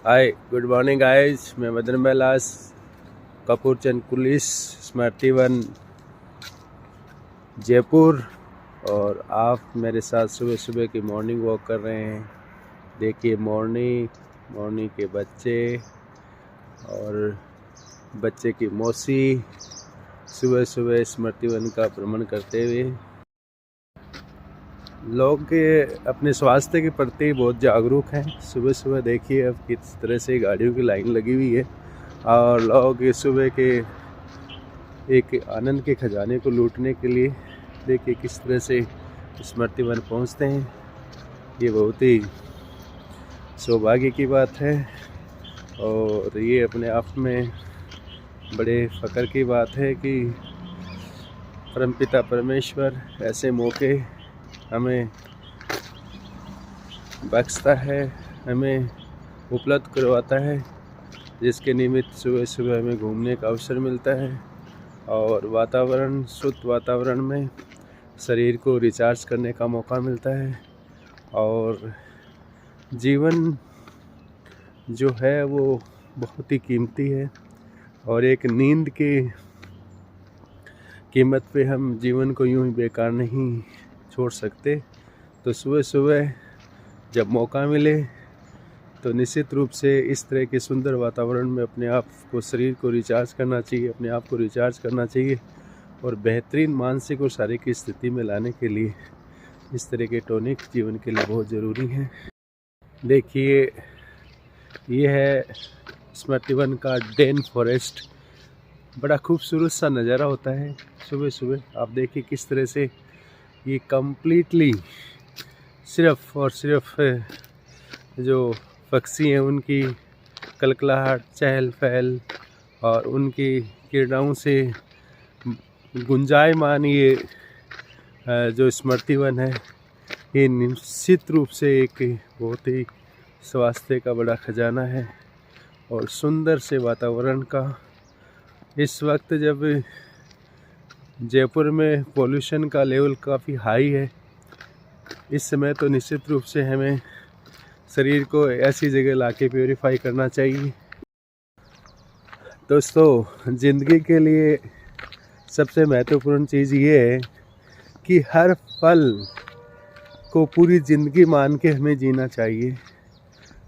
Hi good morning guys, मैं मदन बैलास कपूरचंद कुलिस स्मृति one Jaipur. और आप मेरे साथ सुबह सुबह की मॉर्निंग वॉक कर रहे हैं। देखिए मॉर्निंग के बच्चे और बच्चे की मौसी सुबह सुबह स्मृति वन का भ्रमण करते हुए। लोग अपने स्वास्थ्य के प्रति बहुत जागरूक हैं। सुबह सुबह देखिए अब किस तरह से गाड़ियों की लाइन लगी हुई है और लोग इस सुबह के एक आनंद के खजाने को लूटने के लिए देखिए किस तरह से स्मृति वन पहुँचते हैं। ये बहुत ही सौभाग्य की बात है और ये अपने आप में बड़े फ़ख्र की बात है कि परमपिता परमेश्वर ऐसे मौके हमें बख्शता है, हमें उपलब्ध करवाता है, जिसके निमित्त सुबह सुबह हमें घूमने का अवसर मिलता है और शुद्ध वातावरण में शरीर को रिचार्ज करने का मौका मिलता है। और जीवन जो है वो बहुत ही कीमती है और एक नींद के कीमत पे हम जीवन को यूं ही बेकार नहीं छोड़ सकते। तो सुबह सुबह जब मौका मिले तो निश्चित रूप से इस तरह के सुंदर वातावरण में अपने आप को शरीर को रिचार्ज करना चाहिए, अपने आप को रिचार्ज करना चाहिए और बेहतरीन मानसिक और शारीरिक स्थिति में लाने के लिए इस तरह के टॉनिक जीवन के लिए बहुत ज़रूरी हैं। देखिए ये है स्मृति वन का डेन फॉरेस्ट। बड़ा खूबसूरत सा नज़ारा होता है सुबह सुबह। आप देखिए किस तरह से ये कम्प्लीटली सिर्फ और सिर्फ जो पक्षी हैं उनकी कलकलाहट, चहल पहल और उनकी किरणाओं से गुंजायमान ये जो स्मृति वन है, ये निश्चित रूप से एक बहुत ही स्वास्थ्य का बड़ा खजाना है और सुंदर से वातावरण का। इस वक्त जब जयपुर में पोल्यूशन का लेवल काफ़ी हाई है, इस समय तो निश्चित रूप से हमें शरीर को ऐसी जगह लाके प्योरीफाई करना चाहिए। दोस्तों, ज़िंदगी के लिए सबसे महत्वपूर्ण चीज़ ये है कि हर पल को पूरी ज़िंदगी मान के हमें जीना चाहिए,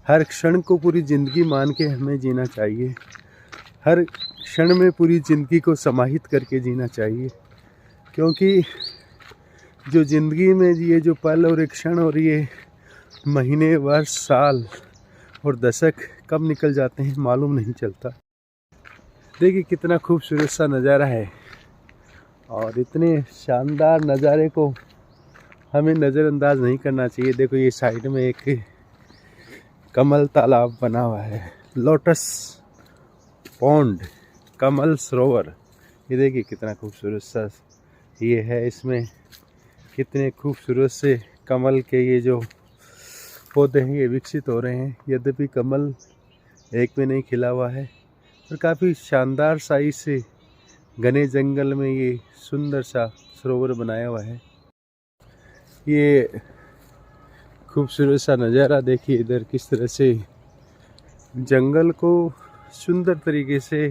हर क्षण को पूरी ज़िंदगी मान के हमें जीना चाहिए, हर क्षण में पूरी ज़िंदगी को समाहित करके जीना चाहिए। क्योंकि जो ज़िंदगी में ये जो पल और क्षण और ये महीने, वर्ष, साल और दशक कब निकल जाते हैं मालूम नहीं चलता। देखिए कितना खूबसूरत सा नज़ारा है और इतने शानदार नज़ारे को हमें नज़रअंदाज नहीं करना चाहिए। देखो ये साइड में एक कमल तालाब बना हुआ है, लोटस पॉन्ड, कमल सरोवर। ये देखिए कितना खूबसूरत सा ये है। इसमें कितने खूबसूरत से कमल के ये जो पौधे हैं ये विकसित हो रहे हैं। यद्यपि कमल एक में नहीं खिला हुआ है और काफ़ी शानदार साइज से घने जंगल में ये सुंदर सा सरोवर बनाया हुआ है। ये खूबसूरत सा नज़ारा देखिए इधर किस तरह से जंगल को सुंदर तरीके से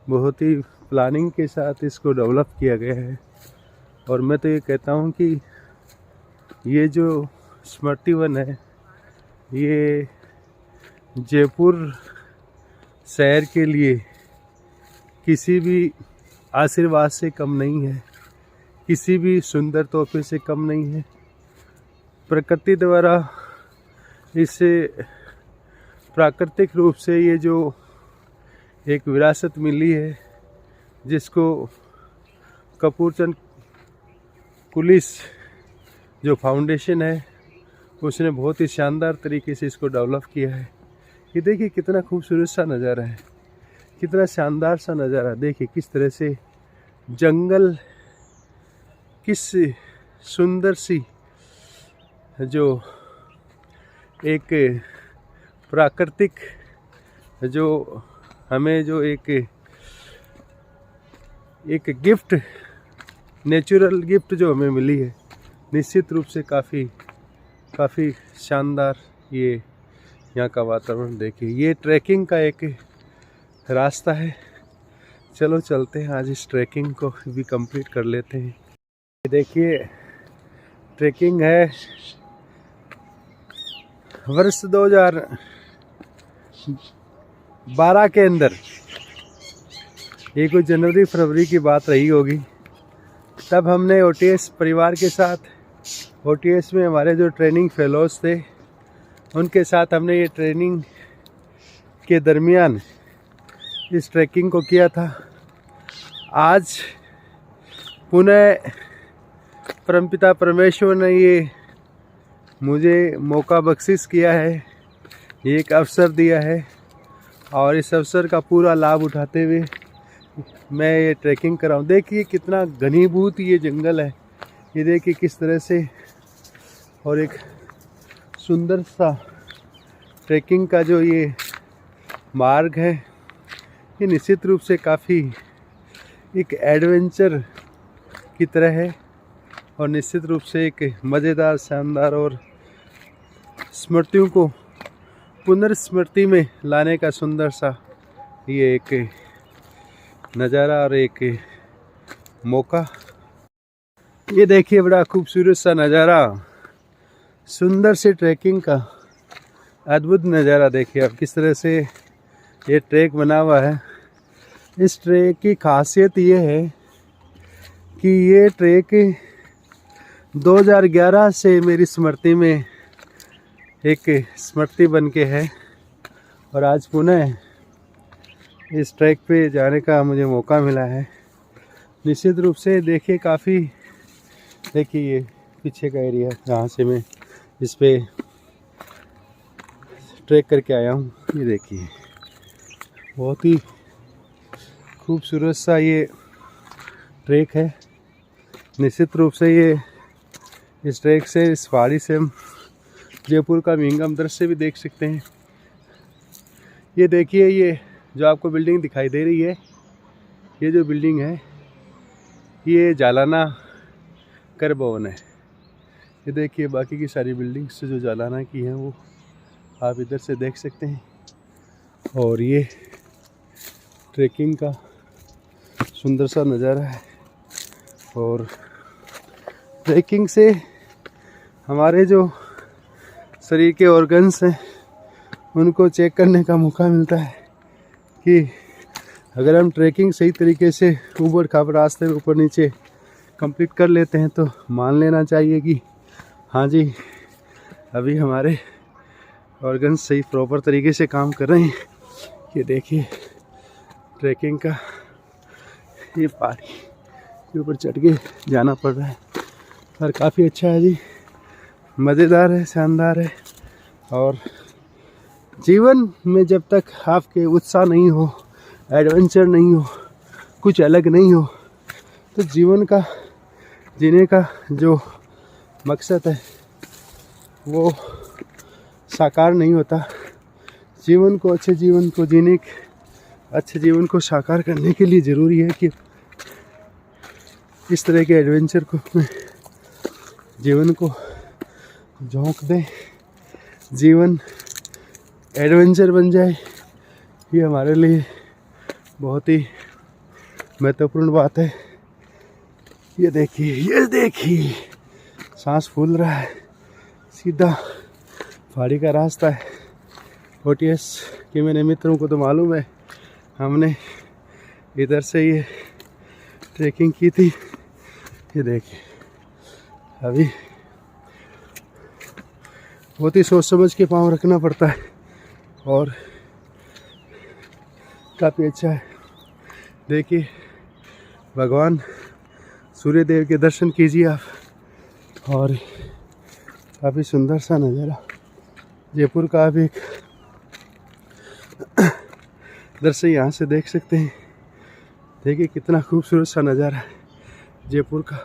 बहुत ही प्लानिंग के साथ इसको डेवलप किया गया है। और मैं तो ये कहता हूँ कि ये जो स्मृति वन है ये जयपुर शहर के लिए किसी भी आशीर्वाद से कम नहीं है, किसी भी सुंदर तोहफे से कम नहीं है। प्रकृति द्वारा इसे प्राकृतिक रूप से ये जो एक विरासत मिली है, जिसको कपूरचंद कुलिस जो फाउंडेशन है उसने बहुत ही शानदार तरीके से इसको डेवलप किया है। ये देखिए कितना खूबसूरत सा नज़ारा है, कितना शानदार सा नज़ारा। देखिए किस तरह से जंगल, किस सुंदर सी जो एक प्राकृतिक जो हमें जो एक गिफ्ट, नेचुरल गिफ्ट जो हमें मिली है, निश्चित रूप से काफ़ी शानदार ये यहाँ का वातावरण देखिए। ये ट्रैकिंग का एक रास्ता है, चलो चलते हैं, आज इस ट्रैकिंग को भी कंप्लीट कर लेते हैं। देखिए ट्रैकिंग है वर्ष 2012 के अंदर, ये कोई जनवरी फरवरी की बात रही होगी। तब हमने OTS परिवार के साथ, OTS में हमारे जो ट्रेनिंग फेलोज थे उनके साथ हमने ये ट्रेनिंग के दरमियान इस ट्रैकिंग को किया था। आज पुनः परमपिता परमेश्वर ने ये मुझे मौका बख्शिश किया है, ये एक अवसर दिया है, और इस अवसर का पूरा लाभ उठाते हुए मैं ये ट्रैकिंग कर रहा हूँ। देखिए कितना घनीभूत ये जंगल है, ये देखिए किस तरह से, और एक सुंदर सा ट्रैकिंग का जो ये मार्ग है, ये निश्चित रूप से काफ़ी एक एडवेंचर की तरह है, और निश्चित रूप से एक मज़ेदार, शानदार और स्मृतियों को पुनर्स्मृति में लाने का सुंदर सा ये एक नज़ारा और एक मौका। ये देखिए बड़ा खूबसूरत सा नज़ारा, सुंदर से ट्रैकिंग का अद्भुत नज़ारा। देखिए अब किस तरह से ये ट्रैक बना हुआ है। इस ट्रैक की खासियत ये है कि ये ट्रैक 2011 से मेरी स्मृति में एक स्मृति बन के है, और आज पुनः इस ट्रैक पे जाने का मुझे मौका मिला है। निश्चित रूप से देखिए काफ़ी, देखिए ये पीछे का एरिया जहाँ से मैं इस पे ट्रैक करके आया हूँ, ये देखिए बहुत ही खूबसूरत सा ये ट्रैक है। निश्चित रूप से ये इस ट्रैक से, इस पहाड़ी से हम जयपुर का विहंगम दृश्य भी देख सकते हैं। ये देखिए ये जो आपको बिल्डिंग दिखाई दे रही है, ये जो बिल्डिंग है ये जालाना कर भवन है। ये देखिए बाकी की सारी बिल्डिंग्स जो जालाना की हैं वो आप इधर से देख सकते हैं। और ये ट्रैकिंग का सुंदर सा नज़ारा है, और ट्रैकिंग से हमारे जो शरीर के ऑर्गन्स हैं उनको चेक करने का मौका मिलता है कि अगर हम ट्रैकिंग सही तरीके से ऊबड़ खाबड़ रास्ते में ऊपर नीचे कंप्लीट कर लेते हैं तो मान लेना चाहिए कि हाँ जी अभी हमारे ऑर्गन्स सही प्रॉपर तरीके से काम कर रहे हैं। ये देखिए ट्रैकिंग का ये पहाड़ी के ऊपर चढ़ के जाना पड़ रहा है, और काफ़ी अच्छा है जी, मज़ेदार है, शानदार है। और जीवन में जब तक आपके उत्साह नहीं हो, एडवेंचर नहीं हो, कुछ अलग नहीं हो, तो जीवन का जीने का जो मकसद है वो साकार नहीं होता। जीवन को, अच्छे जीवन को जीने, अच्छे जीवन को साकार करने के लिए ज़रूरी है कि इस तरह के एडवेंचर को अपने जीवन को झोंक दें, जीवन एडवेंचर बन जाए। ये हमारे लिए बहुत ही महत्वपूर्ण बात है। ये देखिए सांस फूल रहा है, सीधा पहाड़ी का रास्ता है। OTS के मेरे मित्रों को तो मालूम है, हमने इधर से ये ट्रैकिंग की थी। ये देखिए अभी बहुत ही सोच समझ के पाँव रखना पड़ता है, और काफ़ी अच्छा है। देखिए भगवान सूर्य देव के दर्शन कीजिए आप, और काफ़ी सुंदर सा नज़ारा जयपुर का आप एक दृश्य यहाँ से देख सकते हैं। देखिए कितना खूबसूरत सा नज़ारा है जयपुर का।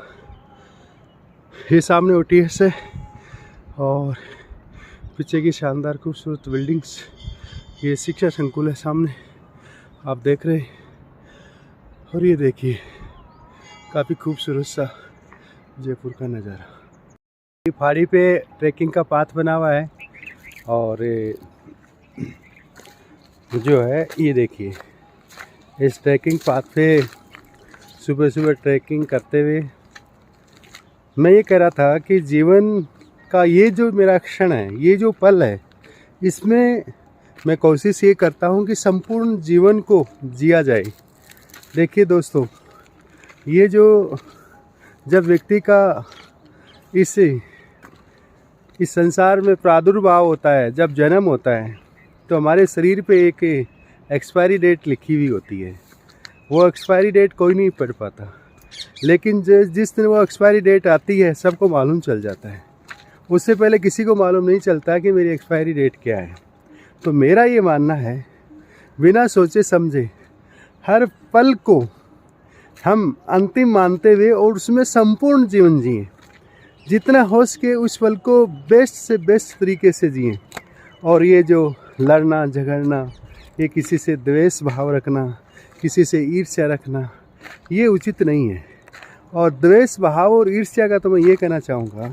ये सामने OTS है, और पीछे की शानदार खूबसूरत बिल्डिंग्स, ये शिक्षा संकुल है सामने आप देख रहे हैं। और ये देखिए काफ़ी खूबसूरत सा जयपुर का नज़ारा। ये पहाड़ी पे ट्रैकिंग का पाथ बना हुआ है, और जो है ये देखिए, इस ट्रैकिंग पाथ पे सुबह सुबह ट्रैकिंग करते हुए मैं ये कह रहा था कि जीवन का ये जो मेरा क्षण है, ये जो पल है, इसमें मैं कोशिश ये करता हूँ कि संपूर्ण जीवन को जिया जाए। देखिए दोस्तों, ये जो जब व्यक्ति का इस संसार में प्रादुर्भाव होता है, जब जन्म होता है, तो हमारे शरीर पे एक एक्सपायरी डेट लिखी हुई होती है। वो एक्सपायरी डेट कोई नहीं पढ़ पाता, लेकिन जिस दिन वो एक्सपायरी डेट आती है सबको मालूम चल जाता है। उससे पहले किसी को मालूम नहीं चलता कि मेरी एक्सपायरी डेट क्या है। तो मेरा ये मानना है, बिना सोचे समझे हर पल को हम अंतिम मानते हुए और उसमें संपूर्ण जीवन जिएं, जितना हो सके उस पल को बेस्ट से बेस्ट तरीके से जिएं। और ये जो लड़ना झगड़ना, ये किसी से द्वेष भाव रखना, किसी से ईर्ष्या रखना, ये उचित नहीं है। और द्वेष भाव और ईर्ष्या का तो मैं ये कहना चाहूँगा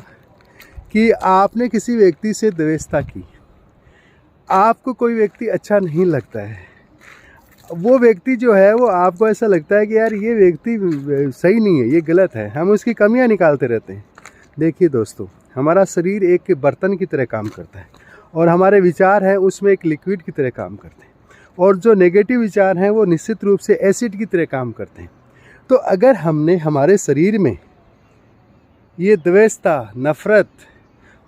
कि आपने किसी व्यक्ति से द्वेषता की, आपको कोई व्यक्ति अच्छा नहीं लगता है, वो व्यक्ति जो है वो आपको ऐसा लगता है कि यार ये व्यक्ति सही नहीं है, ये गलत है, हम उसकी कमियां निकालते रहते हैं। देखिए दोस्तों, हमारा शरीर एक बर्तन की तरह काम करता है और हमारे विचार हैं उसमें एक लिक्विड की तरह काम करते हैं, और जो नेगेटिव विचार हैं वो निश्चित रूप से एसिड की तरह काम करते हैं। तो अगर हमने हमारे शरीर में ये द्वेषता, नफ़रत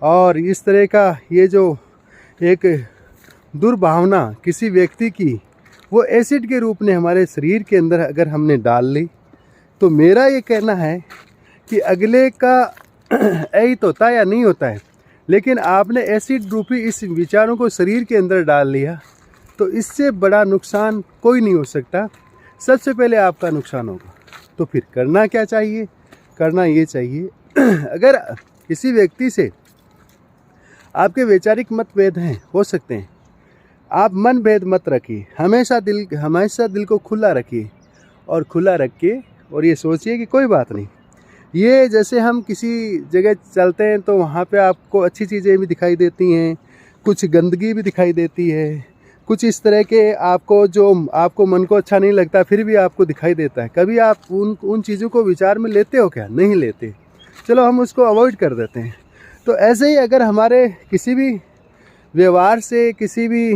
और इस तरह का ये जो एक दुर्भावना किसी व्यक्ति की, वो एसिड के रूप में हमारे शरीर के अंदर अगर हमने डाल ली, तो मेरा ये कहना है कि अगले का अहित होता है या नहीं होता है, लेकिन आपने एसिड रूपी इस विचारों को शरीर के अंदर डाल लिया, तो इससे बड़ा नुकसान कोई नहीं हो सकता। सबसे पहले आपका नुकसान होगा। तो फिर करना क्या चाहिए? करना ये चाहिए, अगर किसी व्यक्ति से आपके वैचारिक मतभेद हैं, हो सकते हैं, आप मन भेद मत रखिए, हमेशा दिल को खुला रखिए, और खुला रख के और ये सोचिए कि कोई बात नहीं, ये जैसे हम किसी जगह चलते हैं तो वहाँ पे आपको अच्छी चीज़ें भी दिखाई देती हैं, कुछ गंदगी भी दिखाई देती है, कुछ इस तरह के आपको जो आपको मन को अच्छा नहीं लगता फिर भी आपको दिखाई देता है। कभी आप उन चीज़ों को विचार में लेते हो क्या? नहीं लेते। चलो हम उसको अवॉइड कर देते हैं। तो ऐसे ही अगर हमारे किसी भी व्यवहार से, किसी भी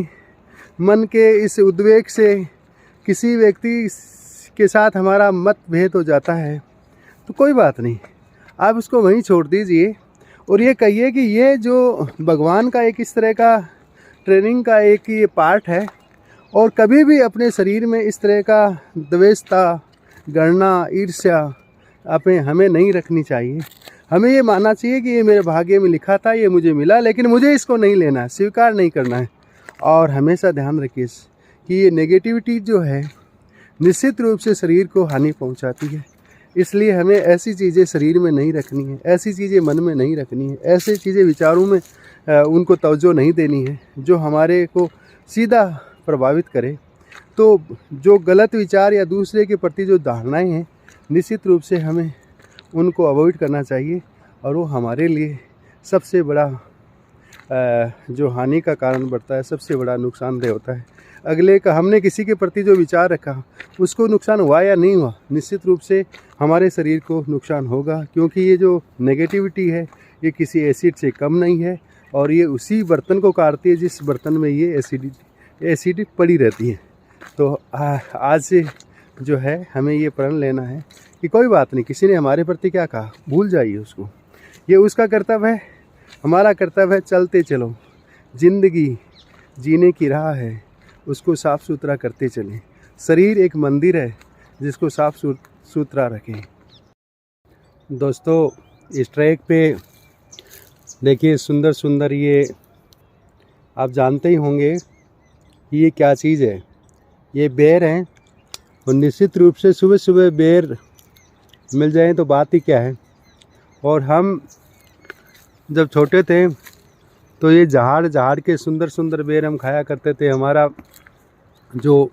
मन के इस उद्वेग से किसी व्यक्ति के साथ हमारा मतभेद हो जाता है, तो कोई बात नहीं, आप उसको वहीं छोड़ दीजिए और ये कहिए कि ये जो भगवान का एक इस तरह का ट्रेनिंग का एक ये पार्ट है, और कभी भी अपने शरीर में इस तरह का द्वेषता, गणना, ईर्ष्या हमें नहीं रखनी चाहिए। हमें ये मानना चाहिए कि ये मेरे भाग्य में लिखा था, ये मुझे मिला, लेकिन मुझे इसको नहीं लेना है, स्वीकार नहीं करना है। और हमेशा ध्यान रखिए कि ये नेगेटिविटी जो है निश्चित रूप से शरीर को हानि पहुंचाती है, इसलिए हमें ऐसी चीज़ें शरीर में नहीं रखनी है, ऐसी चीज़ें मन में नहीं रखनी है, ऐसी चीज़ें विचारों में उनको तवज्जो नहीं देनी है जो हमारे को सीधा प्रभावित करे। तो जो गलत विचार या दूसरे के प्रति जो धारणाएं हैं, निश्चित रूप से हमें उनको अवॉइड करना चाहिए, और वो हमारे लिए सबसे बड़ा जो हानि का कारण बढ़ता है, सबसे बड़ा नुकसानदेह होता है। अगले का हमने किसी के प्रति जो विचार रखा, उसको नुकसान हुआ या नहीं हुआ, निश्चित रूप से हमारे शरीर को नुकसान होगा, क्योंकि ये जो नेगेटिविटी है ये किसी एसिड से कम नहीं है, और ये उसी बर्तन को काटती है जिस बर्तन में ये एसिड पड़ी रहती है। तो आज से जो है हमें ये प्रण लेना है कि कोई बात नहीं, किसी ने हमारे प्रति क्या कहा, भूल जाइए उसको, ये उसका कर्तव्य है, हमारा कर्तव्य है, चलते चलो, जिंदगी जीने की राह है, उसको साफ़ सुथरा करते चलें। शरीर एक मंदिर है, जिसको साफ़ सुथरा रखें। दोस्तों, इस ट्रैक पे देखिए सुंदर सुंदर, ये आप जानते ही होंगे ये क्या चीज़ है, ये बेर हैं, और निश्चित रूप से सुबह सुबह बेर मिल जाएं तो बात ही क्या है। और हम जब छोटे थे तो ये झाड़ के सुंदर सुंदर बेर हम खाया करते थे। हमारा जो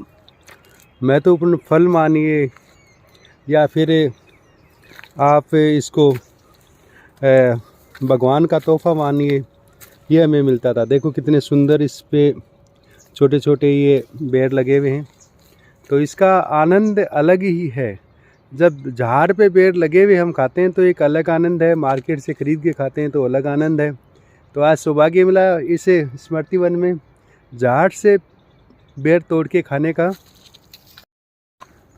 महत्वपूर्ण फल मानिए या फिर आप इसको भगवान का तोहफा मानिए, ये हमें मिलता था। देखो कितने सुंदर इस पे छोटे छोटे ये पेड़ लगे हुए हैं, तो इसका आनंद अलग ही है। जब झाड़ पे पेड़ लगे हुए हम खाते हैं तो एक अलग आनंद है, मार्केट से ख़रीद के खाते हैं तो अलग आनंद है। तो आज सौभाग्य मिला इसे स्मृति वन में झाड़ से पेड़ तोड़ के खाने का।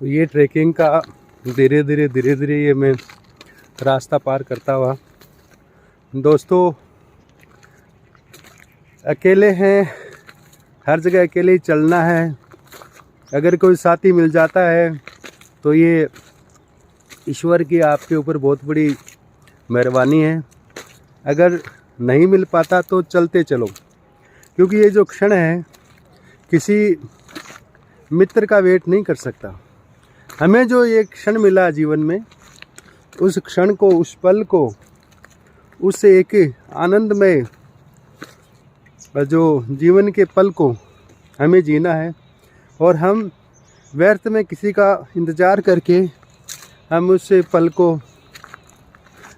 तो ये ट्रैकिंग का धीरे धीरे ये मैं रास्ता पार करता हुआ। दोस्तों, अकेले हैं, हर जगह अकेले ही चलना है। अगर कोई साथी मिल जाता है तो ये ईश्वर की आपके ऊपर बहुत बड़ी मेहरबानी है। अगर नहीं मिल पाता तो चलते चलो, क्योंकि ये जो क्षण है किसी मित्र का वेट नहीं कर सकता। हमें जो ये क्षण मिला जीवन में, उस क्षण को, उस पल को, उस एक आनंदमय जो जीवन के पल को हमें जीना है। और हम व्यर्थ में किसी का इंतज़ार करके हम उस पल को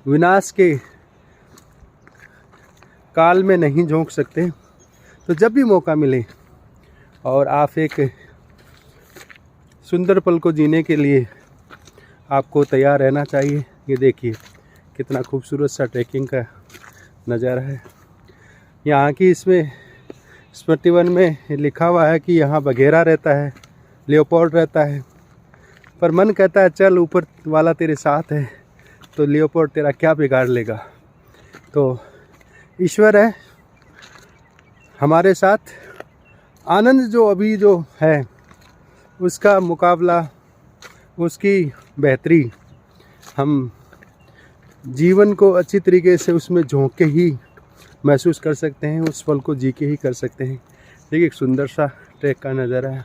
विनाश के काल में नहीं झोंक सकते। तो जब भी मौका मिले और आप एक सुंदर पल को जीने के लिए आपको तैयार रहना चाहिए। ये देखिए कितना खूबसूरत सा ट्रैकिंग का नज़ारा है। यहाँ की इसमें स्मृति वन में लिखा हुआ है कि यहाँ बघेरा रहता है, लियोपोल्ड रहता है, पर मन कहता है चल ऊपर वाला तेरे साथ है तो लियोपोल्ड तेरा क्या बिगाड़ लेगा। तो ईश्वर है हमारे साथ। आनंद जो अभी जो है उसका मुकाबला, उसकी बेहतरी हम जीवन को अच्छी तरीके से उसमें झोंक के ही महसूस कर सकते हैं, उस पल को जी के ही कर सकते हैं। देखिए एक सुंदर सा ट्रैक का नज़ारा है।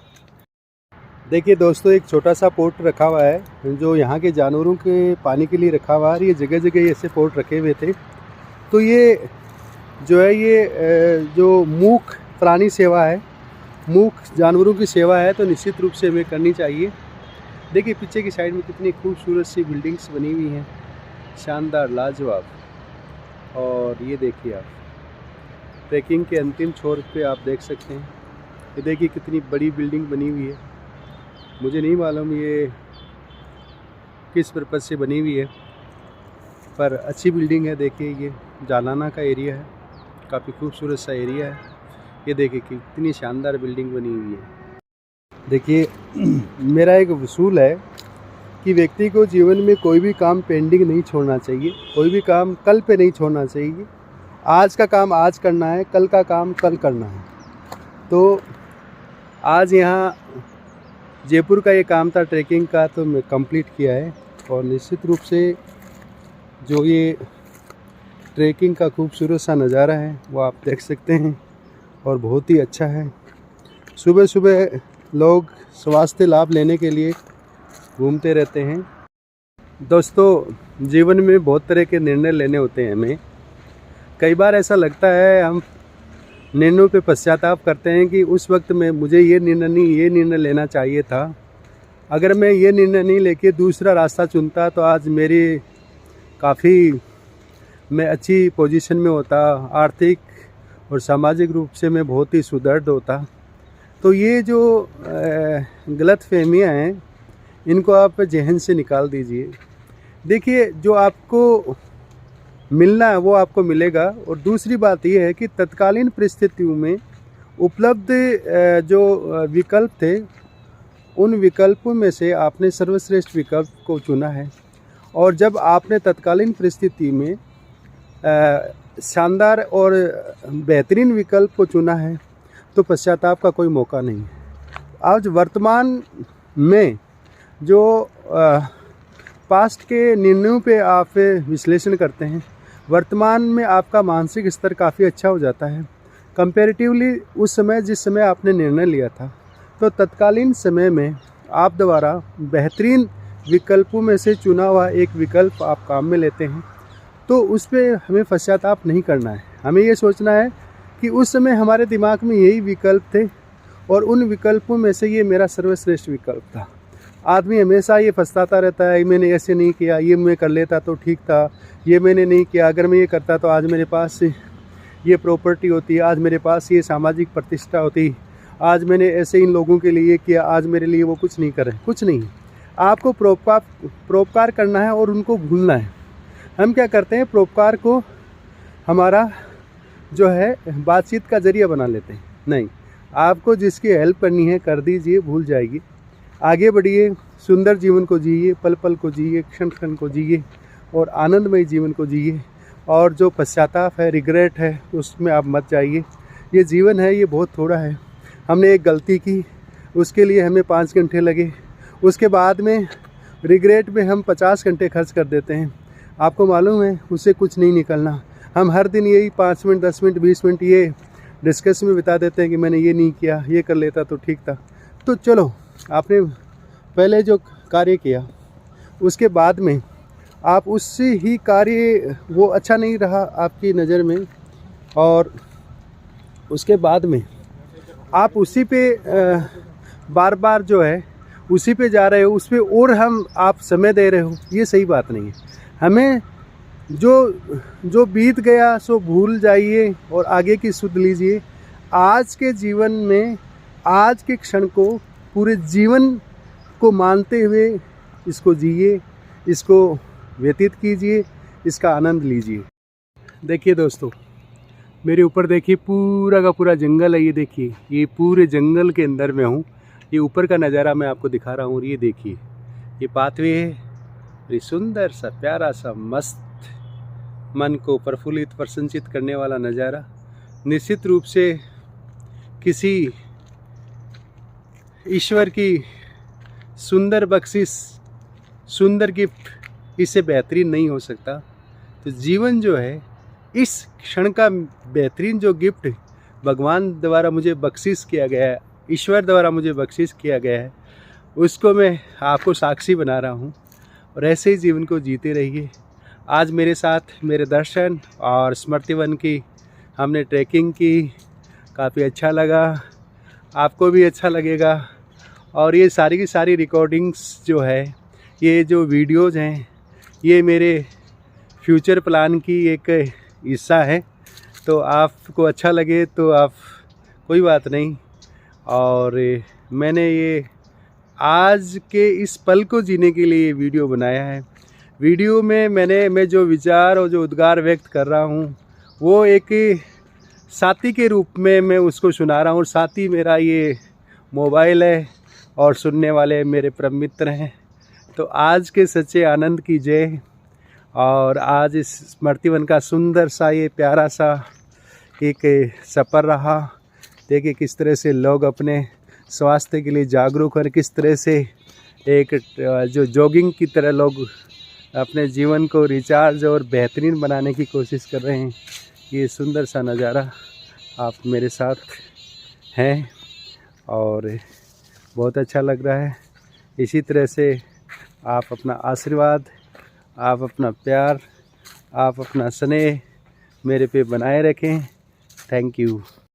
देखिए दोस्तों, एक छोटा सा पोर्ट रखा हुआ है जो यहाँ के जानवरों के पानी के लिए रखा हुआ है। ये जगह जगह ऐसे पोर्ट रखे हुए थे। तो ये जो है ये जो मूक प्राणी सेवा है, मूक जानवरों की सेवा है, तो निश्चित रूप से हमें करनी चाहिए। देखिए पीछे की साइड में कितनी खूबसूरत सी बिल्डिंग्स बनी हुई हैं, शानदार, लाजवाब। और ये देखिए आप ट्रैकिंग के अंतिम छोर पे आप देख सकते हैं। ये देखिए कितनी बड़ी बिल्डिंग बनी हुई है। मुझे नहीं मालूम ये किस पर्पज़ से बनी हुई है, पर अच्छी बिल्डिंग है। देखिए ये जालाना का एरिया है, काफ़ी खूबसूरत सा एरिया है। ये देखिए कितनी शानदार बिल्डिंग बनी हुई है। देखिए मेरा एक उसूल है कि व्यक्ति को जीवन में कोई भी काम पेंडिंग नहीं छोड़ना चाहिए, कोई भी काम कल पे नहीं छोड़ना चाहिए। आज का काम आज करना है, कल का काम कल करना है। तो आज यहाँ जयपुर का ये काम था ट्रैकिंग का, तो मैं कंप्लीट किया है। और निश्चित रूप से जो ये ट्रैकिंग का खूबसूरत सा नज़ारा है वो आप देख सकते हैं और बहुत ही अच्छा है। सुबह सुबह लोग स्वास्थ्य लाभ लेने के लिए घूमते रहते हैं। दोस्तों, जीवन में बहुत तरह के निर्णय लेने होते हैं हमें। कई बार ऐसा लगता है हम निर्णयों पे पश्चाताप करते हैं कि उस वक्त में मुझे ये निर्णय लेना चाहिए था। अगर मैं ये निर्णय नहीं लेके दूसरा रास्ता चुनता तो आज मेरी काफ़ी मैं अच्छी पोजीशन में होता, आर्थिक और सामाजिक रूप से मैं बहुत ही सुदृढ़ होता। तो ये जो गलत फहमियाँ हैं इनको आप जहन से निकाल दीजिए। देखिए जो आपको मिलना है वो आपको मिलेगा। और दूसरी बात ये है कि तत्कालीन परिस्थितियों में उपलब्ध जो विकल्प थे उन विकल्पों में से आपने सर्वश्रेष्ठ विकल्प को चुना है। और जब आपने तत्कालीन परिस्थिति में शानदार और बेहतरीन विकल्प को चुना है तो पश्चाताप का कोई मौका नहीं है। आज वर्तमान में जो पास्ट के निर्णयों पे आप विश्लेषण करते हैं, वर्तमान में आपका मानसिक स्तर काफ़ी अच्छा हो जाता है कंपैरेटिवली उस समय जिस समय आपने निर्णय लिया था। तो तत्कालीन समय में आप द्वारा बेहतरीन विकल्पों में से चुना हुआ एक विकल्प आप काम में लेते हैं तो उस पर हमें पश्चाताप नहीं करना है। हमें ये सोचना है कि उस समय हमारे दिमाग में यही विकल्प थे और उन विकल्पों में से ये मेरा सर्वश्रेष्ठ विकल्प था। आदमी हमेशा ये पछताता रहता है, मैंने ऐसे नहीं किया, ये मैं कर लेता तो ठीक था, ये मैंने नहीं किया, अगर मैं ये करता तो आज मेरे पास ये प्रॉपर्टी होती, आज मेरे पास ये सामाजिक प्रतिष्ठा होती, आज मैंने ऐसे इन लोगों के लिए किया, आज मेरे लिए वो कुछ नहीं कर रहे, कुछ नहीं। आपको परोपकार करना है और उनको भूलना है। हम क्या करते हैं, परोपकार को हमारा जो है बातचीत का ज़रिया बना लेते हैं। नहीं, आपको जिसकी हेल्प करनी है कर दीजिए, भूल जाएगी। आगे बढ़िए, सुंदर जीवन को जिए, पल पल को जिए, क्षण क्षण को जिए और आनंदमय जीवन को जिए। और जो पश्चाताप है, रिग्रेट है, उसमें आप मत जाइए। ये जीवन है, ये बहुत थोड़ा है। हमने एक गलती की, उसके लिए हमें 5 घंटे लगे, उसके बाद में रिग्रेट में हम 50 घंटे खर्च कर देते हैं। आपको मालूम है उससे कुछ नहीं निकलना। हम हर दिन यही 5 मिनट, 10 मिनट, 20 मिनट ये डिस्कस में बिता देते हैं कि मैंने ये नहीं किया, ये कर लेता तो ठीक था। तो चलो, आपने पहले जो कार्य किया उसके बाद में आप उससे ही कार्य, वो अच्छा नहीं रहा आपकी नज़र में, और उसके बाद में आप उसी पे बार बार जो है उसी पे जा रहे हो, उस पर और आप समय दे रहे हो, ये सही बात नहीं है। हमें जो बीत गया सो भूल जाइए और आगे की सुध लीजिए। आज के जीवन में, आज के क्षण को पूरे जीवन को मानते हुए इसको जिए, इसको व्यतीत कीजिए, इसका आनंद लीजिए। देखिए दोस्तों, मेरे ऊपर देखिए, पूरा का पूरा जंगल है। ये देखिए, ये पूरे जंगल के अंदर में हूँ। ये ऊपर का नज़ारा मैं आपको दिखा रहा हूँ। और ये देखिए, ये पाथवे है, ये सुंदर सा, प्यारा सा, मस्त, मन को प्रफुल्लित, प्रसन्नचित करने वाला नज़ारा। निश्चित रूप से किसी ईश्वर की सुंदर बख्शिश, सुंदर गिफ्ट इससे बेहतरीन नहीं हो सकता। तो जीवन जो है, इस क्षण का बेहतरीन जो गिफ्ट भगवान द्वारा मुझे बख्शिश किया गया है, ईश्वर द्वारा मुझे बख्शिश किया गया है, उसको मैं आपको साक्षी बना रहा हूँ। और ऐसे ही जीवन को जीते रहिए। आज मेरे साथ मेरे दर्शन और स्मृति वन की हमने ट्रैकिंग की, काफ़ी अच्छा लगा, आपको भी अच्छा लगेगा। और ये सारी की सारी रिकॉर्डिंग्स जो है, ये जो वीडियोज़ हैं, ये मेरे फ्यूचर प्लान की एक हिस्सा है। तो आपको अच्छा लगे तो आप, कोई बात नहीं। और मैंने ये आज के इस पल को जीने के लिए वीडियो बनाया है। वीडियो में मैं जो विचार और जो उद्गार व्यक्त कर रहा हूँ, वो एक साथी के रूप में मैं उसको सुना रहा हूँ। और साथी मेरा ये मोबाइल है और सुनने वाले मेरे परम मित्र हैं। तो आज के सच्चे आनंद की जय। और आज इस स्मृति वन का सुंदर सा, ये प्यारा सा एक सफ़र रहा। देखिए किस तरह से लोग अपने स्वास्थ्य के लिए जागरूक हैं, किस तरह से एक जो जॉगिंग की तरह लोग अपने जीवन को रिचार्ज और बेहतरीन बनाने की कोशिश कर रहे हैं। ये सुंदर सा नज़ारा आप मेरे साथ हैं और बहुत अच्छा लग रहा है। इसी तरह से आप अपना आशीर्वाद, आप अपना प्यार, आप अपना स्नेह मेरे पे बनाए रखें। Thank you.